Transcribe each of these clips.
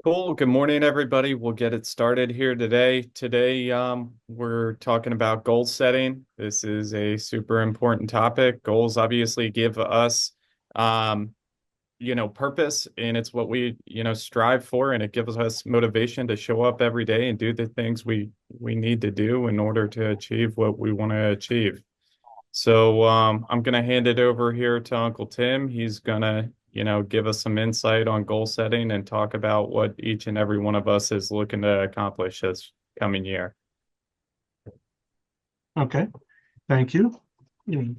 Cool. Good morning, everybody. We'll get it started here today. We're talking about goal setting. This is a super important topic. Goals obviously give us, um, purpose, and it's what we, strive for, and it gives us motivation to show up every day and do the things we need to do in order to achieve what we want to achieve. I'm going to hand it over here to Uncle Tim. He's going to, give us some insight on goal setting and talk about what each and every one of us is looking to accomplish this coming year. Okay, thank you. You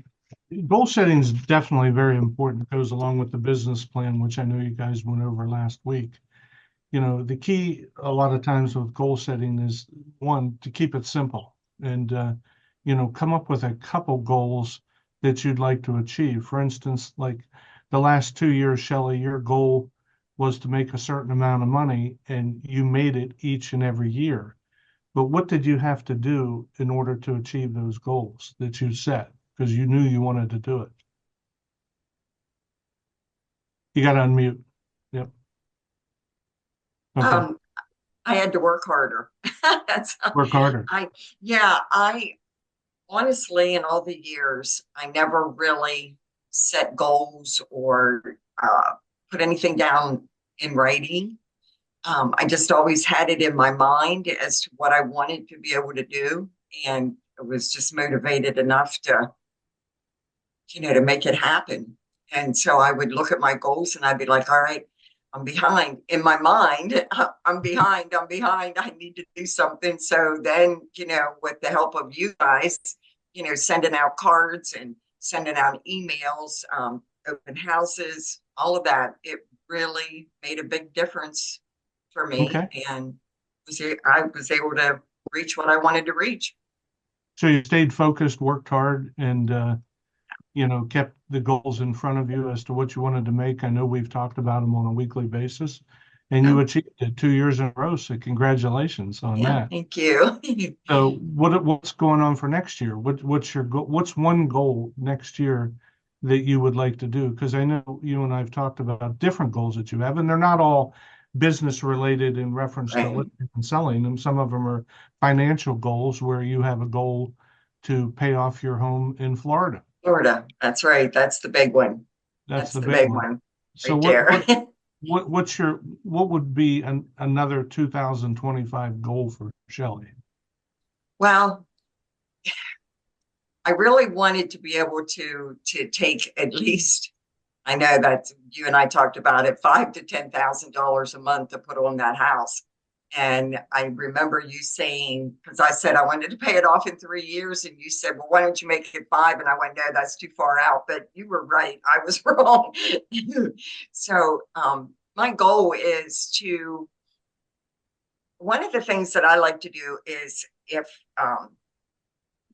Goal setting is definitely very important. It goes along with the business plan, which I know you guys went over last week. The key a lot of times with goal setting is one, to keep it simple and, come up with a couple goals that you'd like to achieve. For instance, like the last 2 years, Shelley, your goal was to make a certain amount of money and you made it each and every year. But what did you have to do in order to achieve those goals that you set? Because you knew you wanted to do it. You got to unmute. Yep. Okay. Um, I had to work harder. That's Work harder. I yeah, I honestly in all the years I never really set goals or put anything down in writing. I just always had it in my mind as to what I wanted to be able to do, and I was just motivated enough to make it happen. And so I would look at my goals and I'd be like, all right, I'm behind in my mind. I'm behind. I need to do something. So then, with the help of you guys, sending out cards and sending out emails, open houses, all of that, it really made a big difference for me. Okay. And I was able to reach what I wanted to reach. So you stayed focused, worked hard, and kept the goals in front of you as to what you wanted to make. I know we've talked about them on a weekly basis, and you Yeah, achieved it 2 years in a row. So congratulations on yeah, that. thank you. So what's going on for next year? What's your goal? What's one goal next year that you would like to do? Because I know you and I've talked about different goals that you have, and they're not all business related in reference to Right. listing and selling them. Some of them are financial goals where you have a goal to pay off your home in Florida. Florida. That's right. That's the big one. That's That's the the big big one. one So right there. what would be another 2025 goal for Shelley? Well, I really wanted to be able to take at least, I know that you and I talked about it, five to $10,000 a month to put on that house. And I remember you saying, because I said I wanted to pay it off in 3 years, and you said, well, why don't you make it five? And I went, no, that's too far out. But you were right. I was wrong. So my goal is to, one of the things that I like to do is if,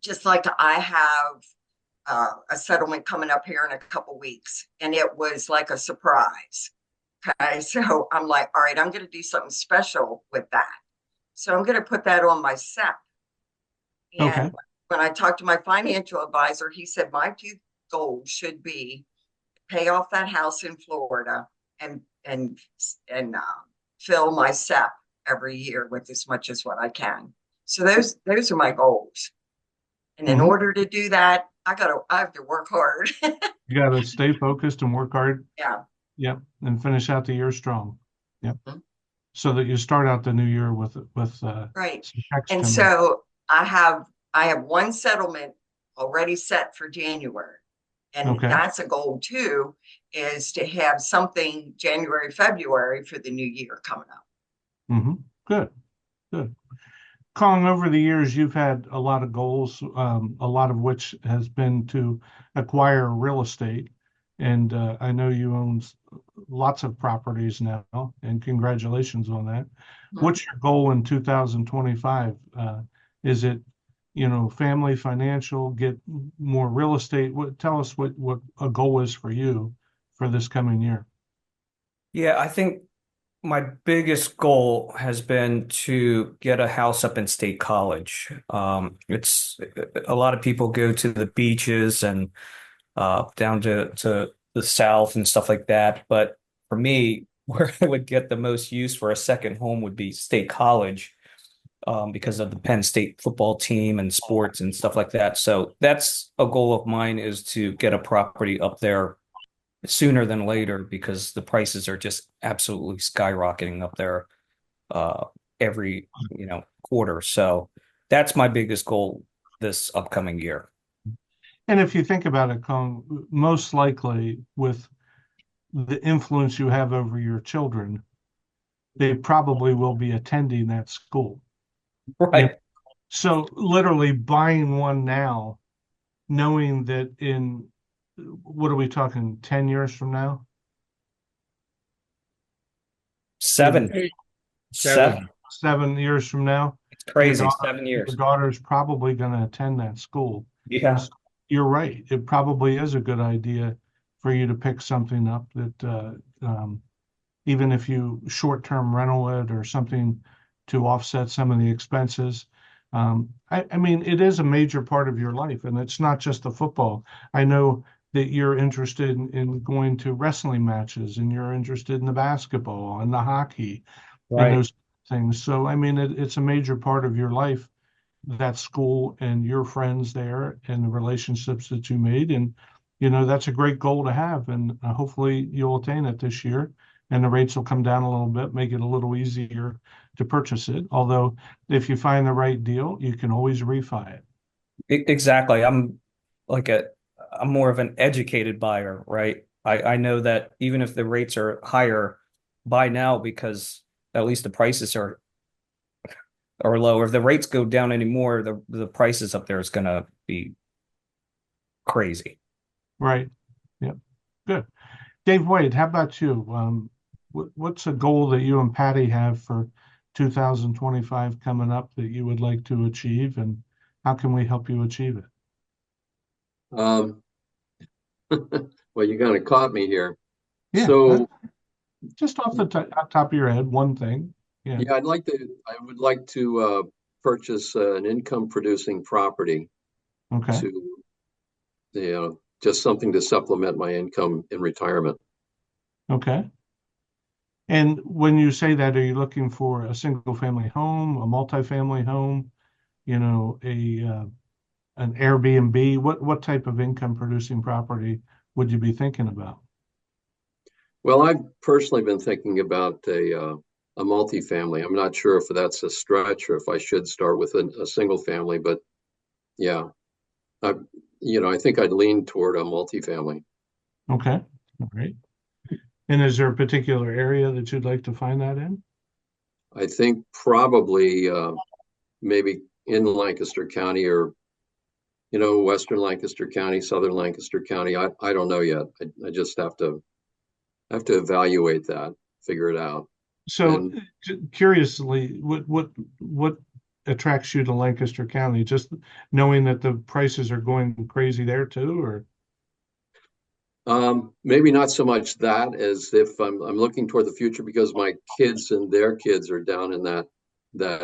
just like I have a settlement coming up here in a couple weeks, and it was like a surprise. Okay, so I'm like, all right, I'm going to do something special with that. So I'm going to put that on my SEP. Okay. And when I talked to my financial advisor, he said my two goals should be pay off that house in Florida and and and fill my SEP every year with as much as what I can. So those are my goals. And in Hmm. order to do that, I have to work hard. You got to stay focused and work hard. Yeah. Yep, and finish out the year strong. Yep, Mhm. so that you start out the new year with Right. some checks And coming. so I have one settlement already set for January. And Okay. that's a goal too, is to have something January, February for the new year coming up. Hmm. Good. Good. Kong, over the years, you've had a lot of goals, a lot of which has been to acquire real estate. And I know you own lots of properties now, and congratulations on that. Mhm. What's your goal in 2025? Is it, family, financial, get more real estate? Tell us what a goal is for you for this coming year. Yeah, I think my biggest goal has been to get a house up in State College. It's a lot of people go to the beaches and down to the south and stuff like that. But for me, where I would get the most use for a second home would be State College, because of the Penn State football team and sports and stuff like that. So that's a goal of mine, is to get a property up there sooner than later, because the prices are just absolutely skyrocketing up there uh every quarter. So that's my biggest goal this upcoming year. And if you think about it, Kong, most likely with the influence you have over your children, they probably will be attending that school. You know, Right. so literally buying one now, knowing that in, what are we talking, 10 years from now? You know, Seven. Eight, Seven. 7 years from now, It's your crazy. daughter, 7 years. your daughter's probably going to attend that school. Yeah. You're right. It probably is a good idea for you to pick something up that, even if you short-term rental it or something to offset some of the expenses. I mean, it is a major part of your life, and it's not just the football. I know that you're interested in going to wrestling matches, and you're interested in the basketball and the hockey and Right. those things. So, I mean, it's a major part of your life, that school and your friends there and the relationships that you made. And, that's a great goal to have. And hopefully you'll attain it this year and the rates will come down a little bit, make it a little easier to purchase it. Although if you find the right deal, you can always refi it. Exactly. Like a I'm more of an educated buyer, right? I know that even if the rates are higher, buy now, because at least the prices are lower. If the rates go down anymore, the prices up there is gonna be crazy. Right. Yep. Good. Dave Wade, how about you? What's a goal that you and Patty have for 2025 coming up that you would like to achieve, and how can we help you achieve it? Um, well, you kind of caught me here. Yeah, So, just off the top of your head, one thing. Yeah. yeah, I would like to purchase an income producing property Okay. to, just something to supplement my income in retirement. Okay. And when you say that, are you looking for a single family home, a multifamily home, an Airbnb? What type of income producing property would you be thinking about? Well, I've personally been thinking about a multifamily. I'm not sure if that's a stretch or if I should start with a single family, but yeah, I, I think I'd lean toward a multifamily. Okay. All right. And is there a particular area that you'd like to find that in? I think probably maybe in Lancaster County or Western Lancaster County, Southern Lancaster County. I don't know yet. I just have to evaluate that, figure it out. So And curiously, what attracts you to Lancaster County? Just knowing that the prices are going crazy there too, or? maybe not so much that as if I'm looking toward the future because my kids and their kids are down in that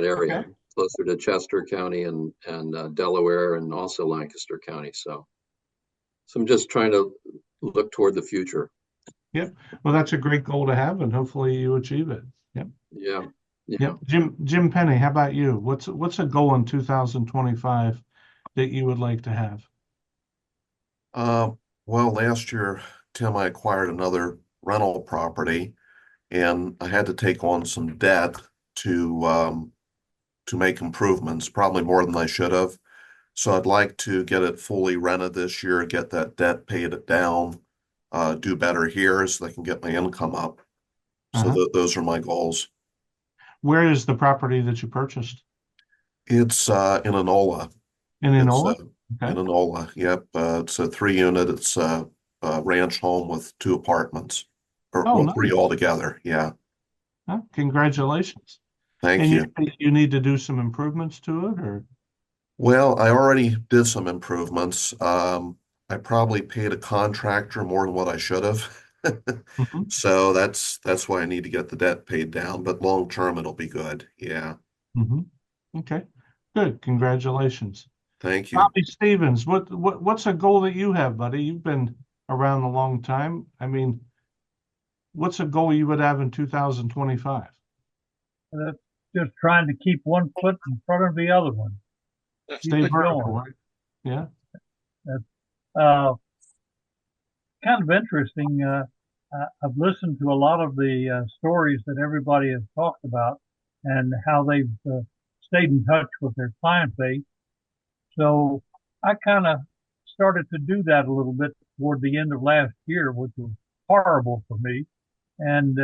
area, Okay. closer to Chester County and Delaware and also Lancaster County. So I'm just trying to look toward the future. Yep. Well, that's a great goal to have, and hopefully you achieve it. Yep. Yeah, yeah. Yep. Jim Penny, how about you? What's a goal in 2025 that you would like to have? Uh, well, last year, Tim, I acquired another rental property, and I had to take on some debt to make improvements, probably more than I should have. So I'd like to get it fully rented this year, get that debt paid down, do better here so I can get my income up. So Uh-huh. those are my goals. Where is the property that you purchased? It's in Enola. In It's Enola? in Okay. Enola. Yep. It's a 3 unit. It's a ranch home with 2 apartments, or Oh, well, nice. three altogether. Yeah. Huh, congratulations. Thank And you. you need to do some improvements to it, or? Well, I already did some improvements. I probably paid a contractor more than what I should have. Mhm, So that's why I need to get the debt paid down, but long term it'll be good. Yeah. mhm. Okay. Good. Congratulations. Thank you. Bobby Stevens, what's a goal that you have, buddy? You've been around a long time. I mean, what's a goal you would have in 2025? That's just trying to keep one foot in front of the other one. Keep Stay it vertical, going. right? Yeah. That's kind of interesting. I've listened to a lot of the stories that everybody has talked about and how they've stayed in touch with their client base. So I kind of started to do that a little bit toward the end of last year, which was horrible for me. And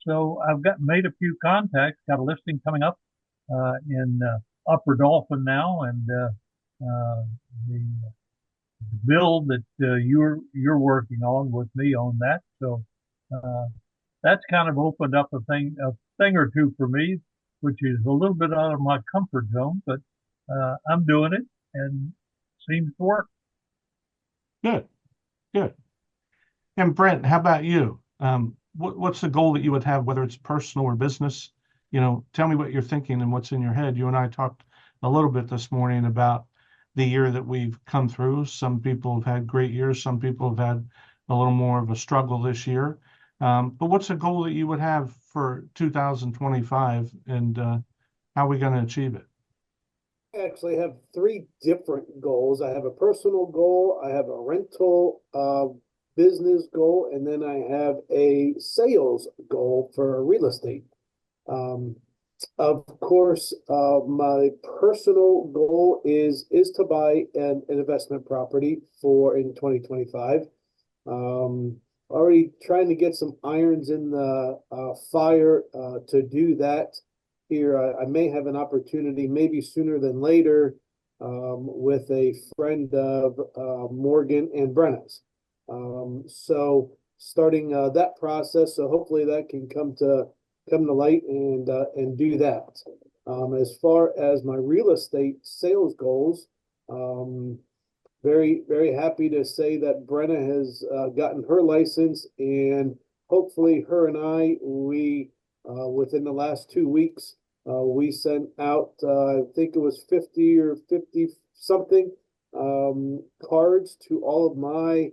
so I've got made a few contacts, got a listing coming up in Upper Dolphin now, and the build that you're working on with me on that. So uh, that's kind of opened up a thing or two for me, which is a little bit out of my comfort zone, but I'm doing it and seems to work. Good, good. And Brent, how about you? What's the goal that you would have, whether it's personal or business? Tell me what you're thinking and what's in your head. You and I talked a little bit this morning about the year that we've come through. Some people have had great years. Some people have had a little more of a struggle this year. But what's a goal that you would have for 2025, and how are we going to achieve it? I actually have three different goals. I have a personal goal, I have a rental business goal, and then I have a sales goal for real estate. Um, of course, my personal goal is to buy an investment property for in 2025. Um, Already trying to get some irons in the fire to do that here. I may have an opportunity, maybe sooner than later, with a friend of Morgan and Brenna's. So starting that process. So hopefully that can come to light and do that. As far as my real estate sales goals, very, very happy to say that Brenna has gotten her license, and hopefully her and we within the last 2 weeks, we sent out, I think it was 50 or 50 something cards to all of my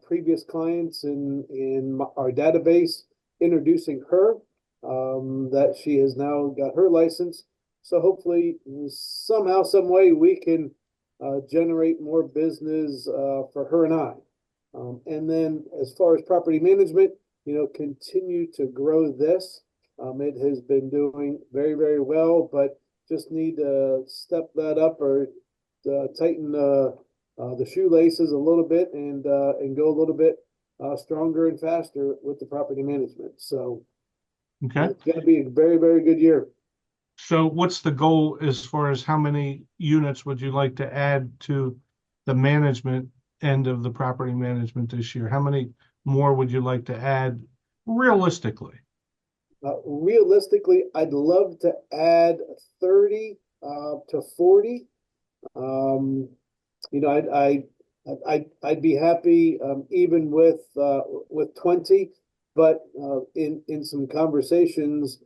previous clients in our database, introducing her, that she has now got her license. So hopefully somehow, some way we can generate more business for her and I. And then as far as property management, continue to grow this. It has been doing very, very well, but just need to step that up or tighten the shoelaces a little bit and go a little bit stronger and faster with the property management. So Okay. it's going to be a very, very good year. So what's the goal as far as how many units would you like to add to the management end of the property management this year? How many more would you like to add realistically? Realistically, I'd love to add 30 to 40. Um, I'd be happy even with 20, but in some conversations,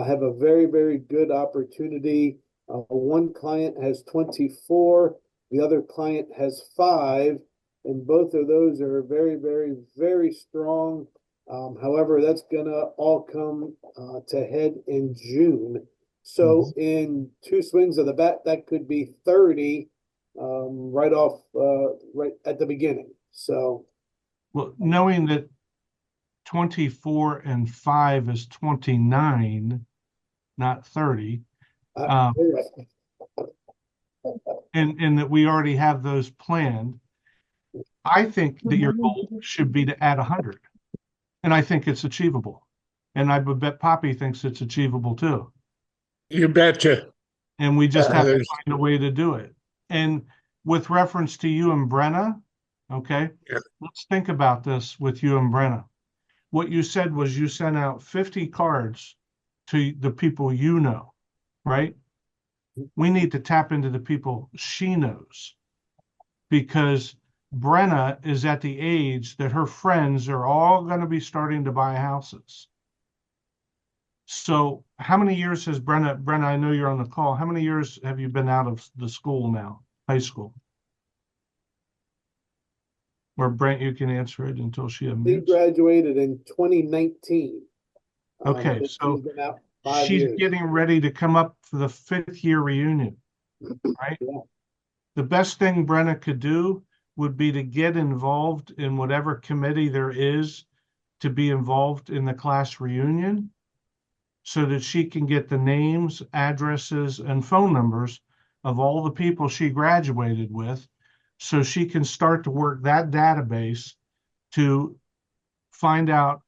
have a very, very good opportunity. One client has 24, the other client has 5, and both of those are very, very, very strong. However, that's gonna all come to head in June. So in 2 swings of the bat, that could be 30 right off right at the beginning. So, well, knowing that 24 and 5 is 29, not 30, uh, and that we already have those planned, I think that your goal should be to add 100. And I think it's achievable. And I would bet Poppy thinks it's achievable too. You betcha. And we just have to there's- find a way to do it. And with reference to you and Brenna, okay, Yeah. let's think about this with you and Brenna. What you said was you sent out 50 cards to the people you know, right? We need to tap into the people she knows, because Brenna is at the age that her friends are all going to be starting to buy houses. So how many years has Brenna, I know you're on the call. How many years have you been out of the school now, high school? Or Brent, you can answer it until she She unmutes. graduated in 2019. Okay, She's so been out 5 she's years. getting ready to come up for the 5th-year reunion, right? Yeah. The best thing Brenna could do would be to get involved in whatever committee there is to be involved in the class reunion so that she can get the names, addresses, and phone numbers of all the people she graduated with so she can start to work that database to find out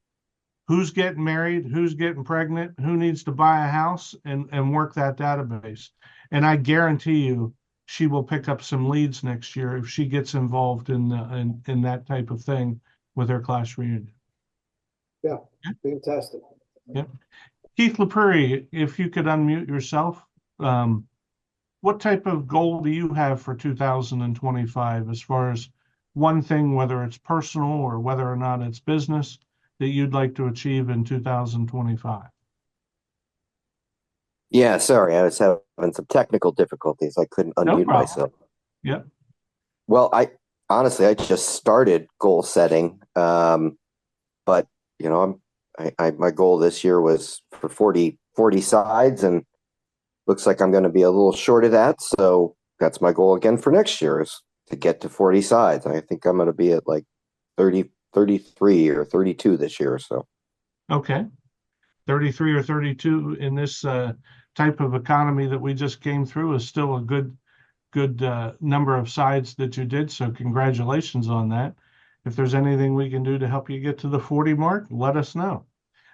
who's getting married, who's getting pregnant, who needs to buy a house, and work that database. And I guarantee you, she will pick up some leads next year if she gets involved in that type of thing with her class reunion. Yeah, fantastic. Yep. Keith LaPrairie, if you could unmute yourself, what type of goal do you have for 2025 as far as one thing, whether it's personal or whether or not it's business, that you'd like to achieve in 2025? Yeah, sorry, I was having some technical difficulties. I couldn't No unmute problem. myself. Yep. Well, I honestly, I just started goal setting, but my goal this year was for 40 sides, and looks like I'm going to be a little short of that. So that's my goal again for next year, is to get to 40 sides. I think I'm going to be at like 30, 33 or 32 this year. So Okay. 33 or 32 in this type of economy that we just came through is still a good number of sides that you did. So congratulations on that. If there's anything we can do to help you get to the 40 mark, let us know.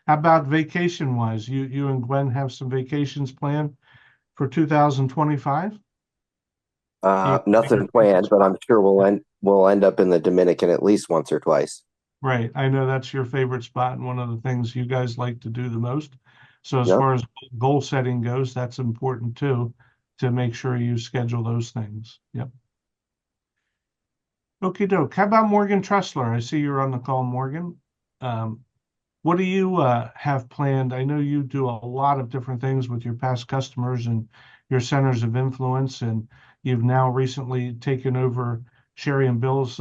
How about vacation wise? You and Gwen have some vacations planned for 2025? nothing planned, but I'm sure we'll end up in the Dominican at least once or twice. Right. I know that's your favorite spot and one of the things you guys like to do the most. So as Yep. far as goal setting goes, that's important too, to make sure you schedule those things. Yep. Okie doke. How about Morgan Tressler? I see you're on the call, Morgan. What do you have planned? I know you do a lot of different things with your past customers and your centers of influence, and you've now recently taken over Sherry and Bill's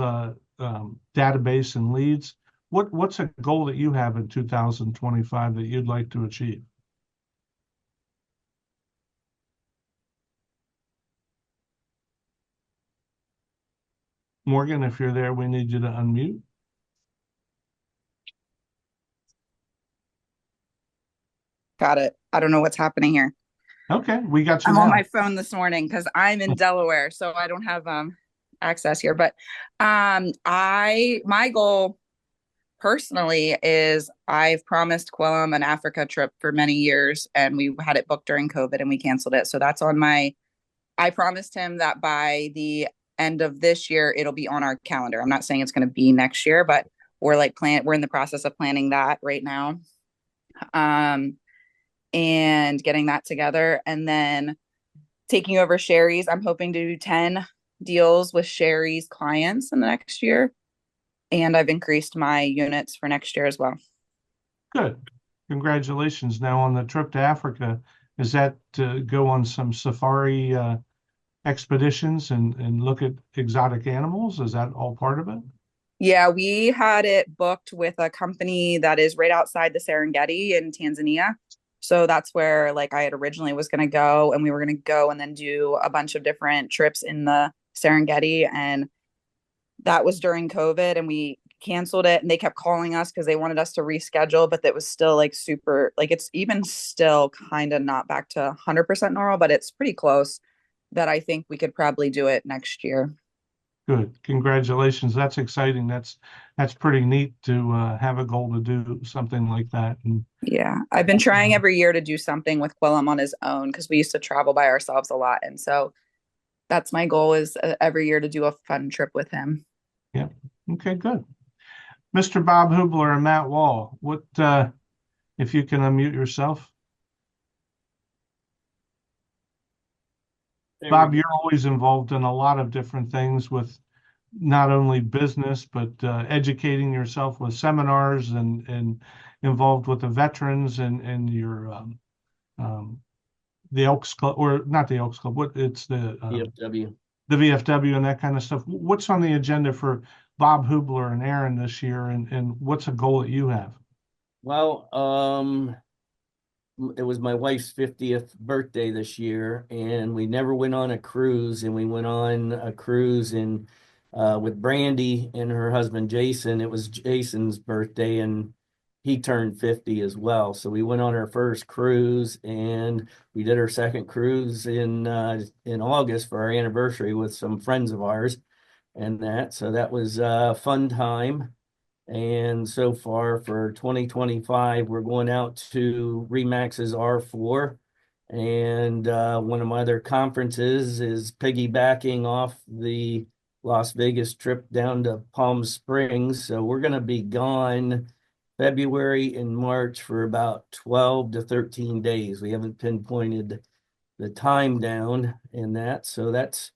database and leads. What's a goal that you have in 2025 that you'd like to achieve? Morgan, if you're there, we need you to unmute. Got it. I don't know what's happening here. Okay, we got you I'm now. on my phone this morning because I'm in Delaware, so I don't have access here. But my goal personally is I've promised Quillam an Africa trip for many years, and we had it booked during COVID and we canceled it. So that's on my. I promised him that by the end of this year it'll be on our calendar. I'm not saying it's going to be next year, but we're in the process of planning that right now. And getting that together, and then taking over Sherry's. I'm hoping to do 10 deals with Sherry's clients in the next year. And I've increased my units for next year as well. Good. Congratulations. Now on the trip to Africa, is that to go on some safari expeditions and look at exotic animals? Is that all part of it? Yeah, we had it booked with a company that is right outside the Serengeti in Tanzania. So that's where I had originally was going to go, and we were going to go and then do a bunch of different trips in the Serengeti. And that was during COVID, and we canceled it, and they kept calling us because they wanted us to reschedule, but that was still super, it's even still kind of not back to 100% normal, but it's pretty close that I think we could probably do it next year. Good. Congratulations. That's exciting. That's pretty neat to have a goal to do something like that. And yeah, I've been trying every year to do something with Quillam on his own because we used to travel by ourselves a lot. And so that's my goal, is every year to do a fun trip with him. Yeah. Okay, good. Mr. Bob Hubler and Matt Wall, what if you can unmute yourself? Bob, you're always involved in a lot of different things with not only business, but educating yourself with seminars and involved with the veterans and your the Elks Club, or not the Elks Club, it's the VFW. The VFW and that kind of stuff. What's on the agenda for Bob Hubler and Aaron this year, and what's a goal that you have? Well, it was my wife's 50th birthday this year, and we never went on a cruise, and we went on a cruise in with Brandy and her husband Jason. It was Jason's birthday, and he turned 50 as well. So we went on our first cruise, and we did our second cruise in August for our anniversary with some friends of ours, and that. So that was a fun time. And so far for 2025, we're going out to Remax's R4. And one of my other conferences is piggybacking off the Las Vegas trip down to Palm Springs. So we're going to be gone February and March for about 12 to 13 days. We haven't pinpointed the time down in that. So that's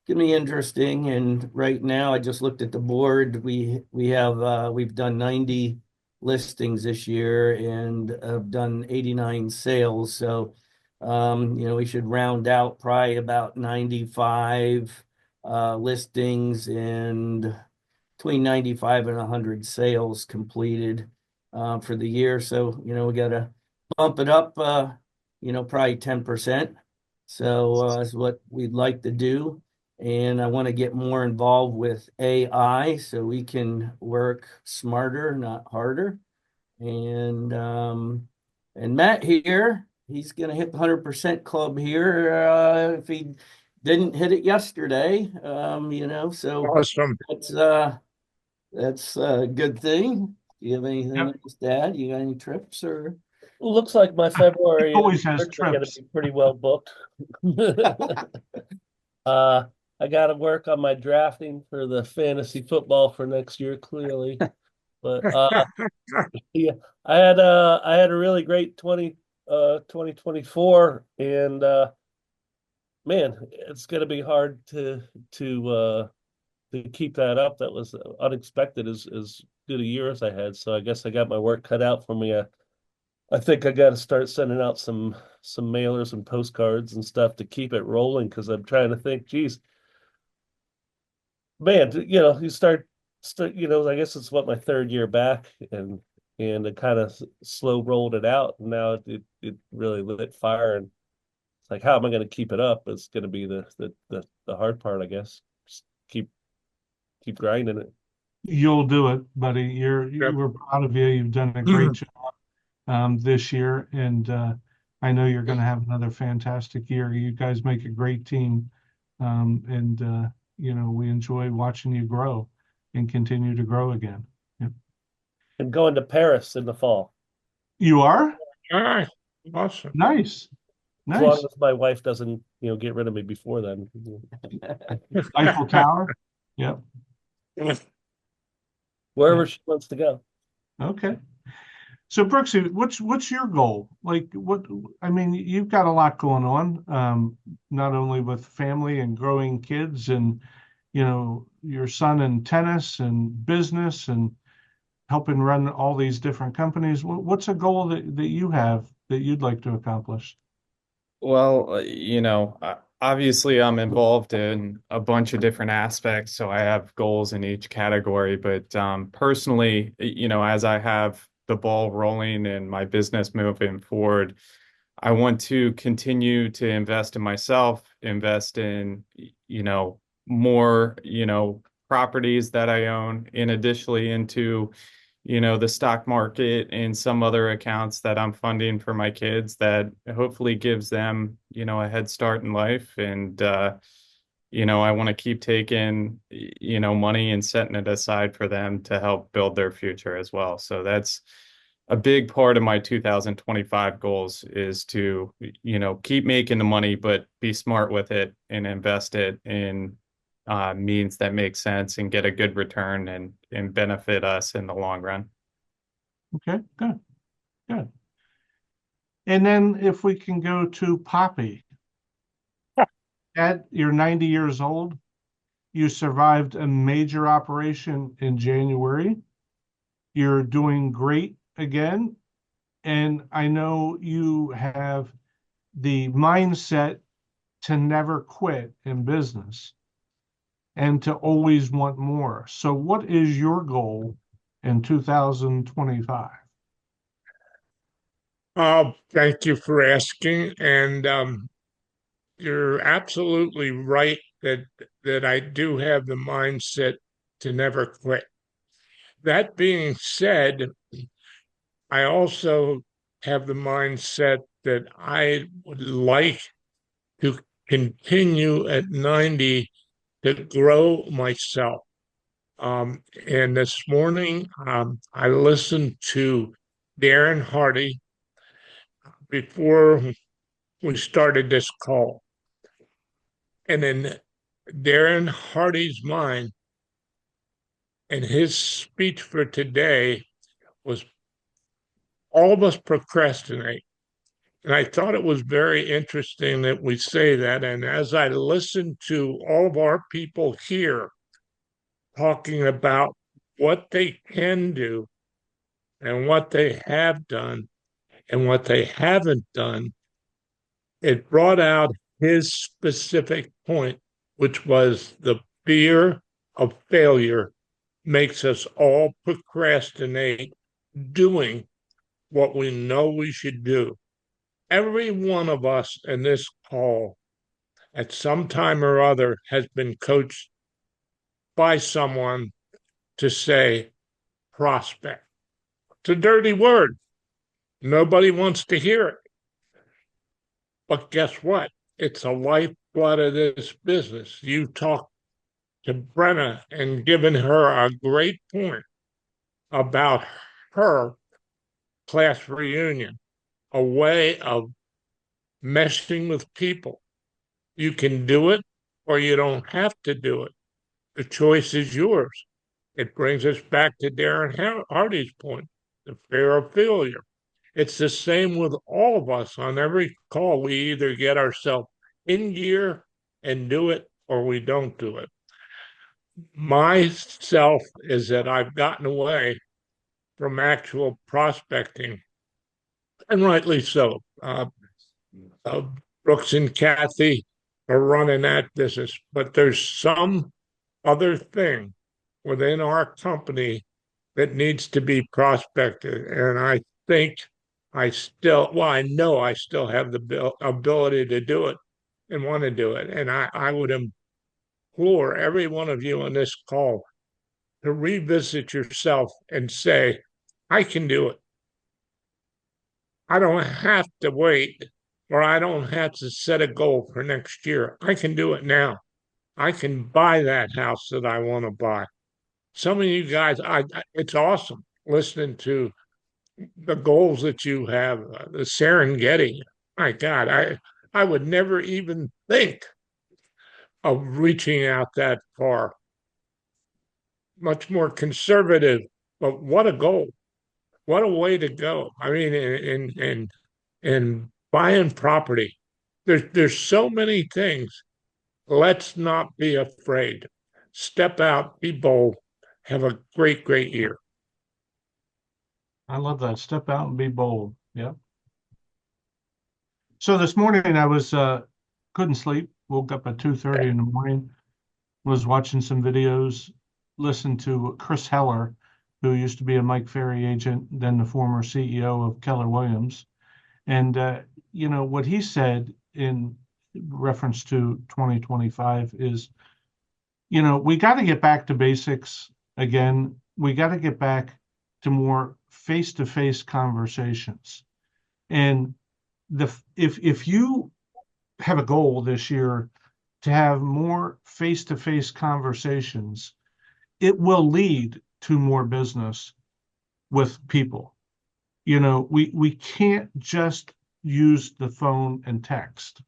going to be interesting. And right now, I just looked at the board. We've done 90 listings this year and have done 89 sales. So we should round out probably about 95 listings and between 95 and 100 sales completed for the year. So we got to bump it up probably 10%. So is what we'd like to do. And I want to get more involved with AI so we can work smarter, not harder. And Matt here, he's going to hit the 100% club here if he didn't hit it yesterday. So Awesome. that's a good thing. Do you have anything Yep. else to add? You got any trips or? Looks like my February Always has trips are going to trips. be pretty well booked. I got to work on my drafting for the fantasy football for next year, clearly. But yeah, I had a really great 2024, and man, it's going to be hard to keep that up. That was unexpected as good a year as I had. So I guess I got my work cut out for me. I think I got to start sending out some mailers and postcards and stuff to keep it rolling because I'm trying to think, geez, man, you start, I guess it's what my third year back, and it kind of slow rolled it out. And now it really lit fire, and it's like, how am I going to keep it up? It's going to be the hard part, I guess. Just keep grinding it. You'll do it, buddy. We're proud of you. You've done a great job this year, and I know you're going to have another fantastic year. You guys make a great team, and we enjoy watching you grow and continue to grow again. Yep. And going to Paris in the fall. You are? All right. Awesome. Nice. As long Nice. as my wife doesn't, get rid of me before then. Eiffel Tower. Yep. Wherever Yeah. she wants to go. Okay. So Brooksy, what's your goal? You've got a lot going on, not only with family and growing kids and, your son in tennis and business and helping run all these different companies. What's a goal that you have that you'd like to accomplish? Well, obviously I'm involved in a bunch of different aspects, so I have goals in each category. But personally, as I have the ball rolling and my business moving forward, I want to continue to invest in myself, invest in, more, properties that I own, in additionally into the stock market and some other accounts that I'm funding for my kids that hopefully gives them, a head start in life. And, I want to keep taking, money and setting it aside for them to help build their future as well. So that's a big part of my 2025 goals is to, keep making the money, but be smart with it and invest it in means that make sense and get a good return and benefit us in the long run. Okay, good. And then if we can go to Poppy. At you're 90 years old, you survived a major operation in January. You're doing great again. And I know you have the mindset to never quit in business. and to always want more. So what is your goal in 2025? Thank you for asking. And you're absolutely right that I do have the mindset to never quit. That being said, I also have the mindset that I would like to continue at 90 to grow myself. And this morning, I listened to Darren Hardy before we started this call. And in Darren Hardy's mind, and his speech for today was all of us procrastinate. And I thought it was very interesting that we say that. And as I listened to all of our people here talking about what they can do and what they have done and what they haven't done, it brought out his specific point, which was the fear of failure makes us all procrastinate doing what we know we should do. Every one of us in this call at some time or other has been coached by someone to say prospect. It's a dirty word. Nobody wants to hear it. But guess what? It's a lifeblood of this business. You talked to Brenna and given her a great point about her class reunion, a way of meshing with people. You can do it or you don't have to do it. The choice is yours. It brings us back to Darren Hardy's point, the fear of failure. It's the same with all of us on every call. We either get ourselves in gear and do it or we don't do it. Myself is that I've gotten away from actual prospecting, and rightly so. Brooks and Kathy are running that business, but there's some other thing within our company that needs to be prospected. And I think I know I still have the ability to do it and want to do it. And I would implore every one of you on this call to revisit yourself and say, I can do it. I don't have to wait, or I don't have to set a goal for next year. I can do it now. I can buy that house that I want to buy. Some of you guys, it's awesome listening to the goals that you have, the Serengeti. My God, I would never even think of reaching out that far. Much more conservative, but what a goal. What a way to go. I mean, in buying property, there's so many things. Let's not be afraid. Step out, be bold, have a great, great year. I love that. Step out and be bold. Yeah. So this morning I was couldn't sleep. Woke up at 2:30 in the morning. Was watching some videos. Listened to Chris Heller, who used to be a Mike Ferry agent, then the former CEO of Keller Williams, and what he said in reference to 2025 is, we got to get back to basics again. We got to get back to more face-to-face conversations. And if you have a goal this year to have more face-to-face conversations, it will lead to more business with people. We can't just use the phone and text.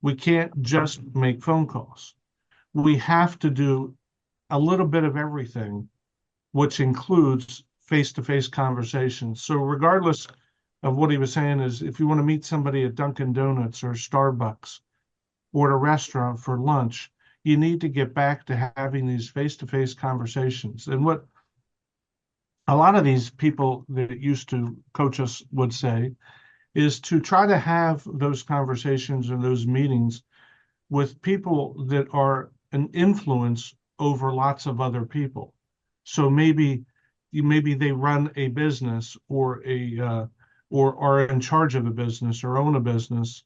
We can't just make phone calls. We have to do a little bit of everything, which includes face-to-face conversations. So regardless of what he was saying is, if you want to meet somebody at Dunkin' Donuts or Starbucks or at a restaurant for lunch, you need to get back to having these face-to-face conversations. And what a lot of these people that used to coach us would say is to try to have those conversations or those meetings with people that are an influence over lots of other people. So maybe they run a business or or are in charge of a business or own a business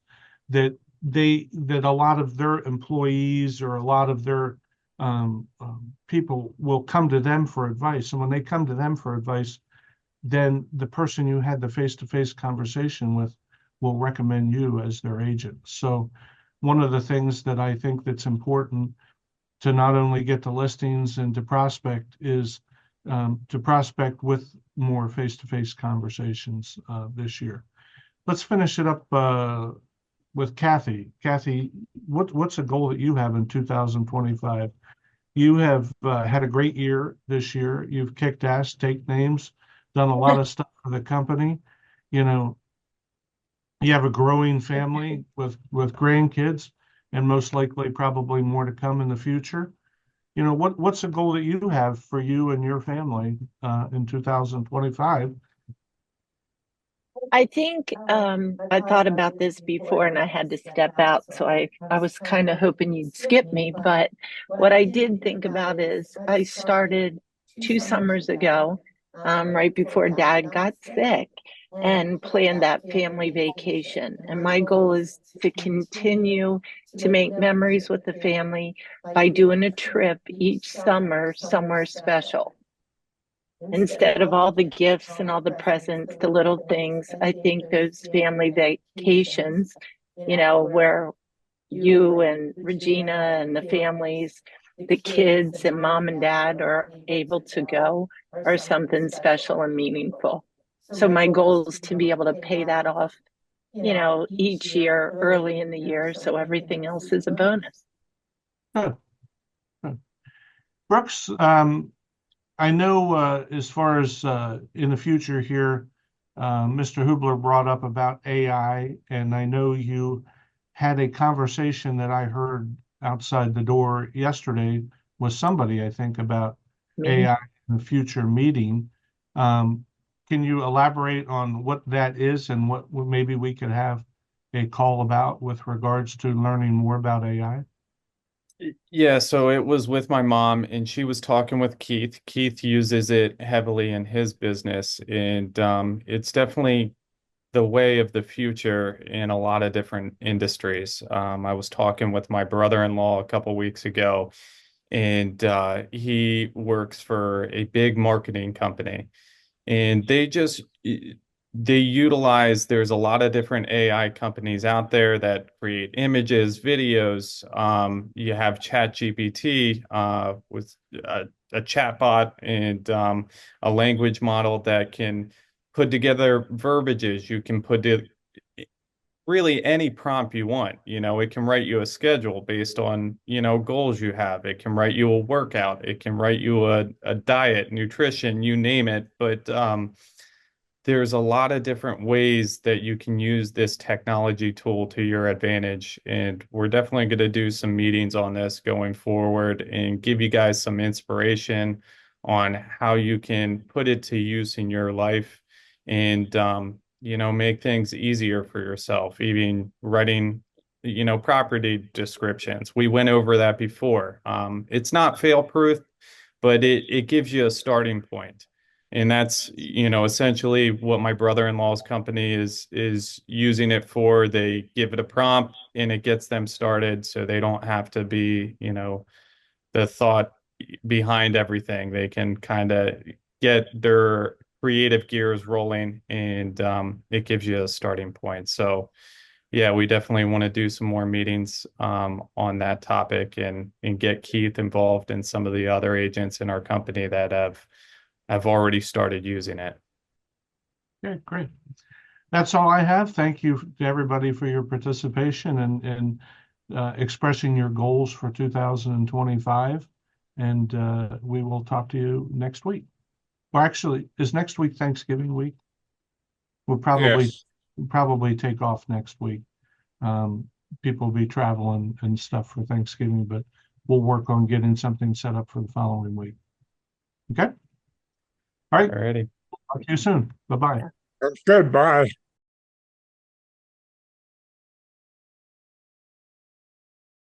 that a lot of their employees or a lot of their people will come to them for advice. And when they come to them for advice, then the person you had the face-to-face conversation with will recommend you as their agent. So one of the things that I think that's important to not only get the listings and to prospect is to prospect with more face-to-face conversations this year. Let's finish it up with Kathy. Kathy, what's a goal that you have in 2025? You have had a great year this year. You've kicked ass, take names, done a lot of stuff for the company. You know, you have a growing family with grandkids, and most likely probably more to come in the future. You know, what's a goal that you have for you and your family in 2025? I think I thought about this before and I had to step out, so I was kind of hoping you'd skip me. But what I did think about is I started 2 summers ago, right before Dad got sick, and planned that family vacation. And my goal is to continue to make memories with the family by doing a trip each summer somewhere special. Instead of all the gifts and all the presents, the little things, I think those family vacations, where you and Regina and the families, the kids and mom and dad are able to go, are something special and meaningful. So my goal is to be able to pay that off, each year early in the year. So everything else is a bonus. Good. Good. Brooks, I know as far as in the future here, Mr. Hubler brought up about AI, and I know you had a conversation that I heard outside the door yesterday with somebody, I think, about AI in the future meeting. Can you elaborate on what that is and what maybe we could have a call about with regards to learning more about AI? Yeah, so it was with my mom, and she was talking with Keith. Keith uses it heavily in his business, and it's definitely the way of the future in a lot of different industries. I was talking with my brother-in-law a couple weeks ago, and he works for a big marketing company, and they utilize, there's a lot of different AI companies out there that create images, videos. You have ChatGPT with a chatbot and a language model that can put together verbiages. You can put it really any prompt you want. It can write you a schedule based on, goals you have. It can write you a workout. It can write you a diet, nutrition, you name it. But there's a lot of different ways that you can use this technology tool to your advantage. And we're definitely going to do some meetings on this going forward and give you guys some inspiration on how you can put it to use in your life and, make things easier for yourself, even writing, property descriptions. We went over that before. It's not fail-proof, but it gives you a starting point. And that's, essentially what my brother-in-law's company is using it for. They give it a prompt and it gets them started so they don't have to be, the thought behind everything. They can kind of get their creative gears rolling and it gives you a starting point. So yeah, we definitely want to do some more meetings on that topic and get Keith involved and some of the other agents in our company that have already started using it. Okay, great. That's all I have. Thank you to everybody for your participation and expressing your goals for 2025. And we will talk to you next week. Well, actually, is next week Thanksgiving week? We'll probably take off next week. People will be traveling and stuff for Thanksgiving, but we'll work on getting something set up for the following week. Okay? All right. Alrighty. Talk to you soon. Bye-bye. Goodbye.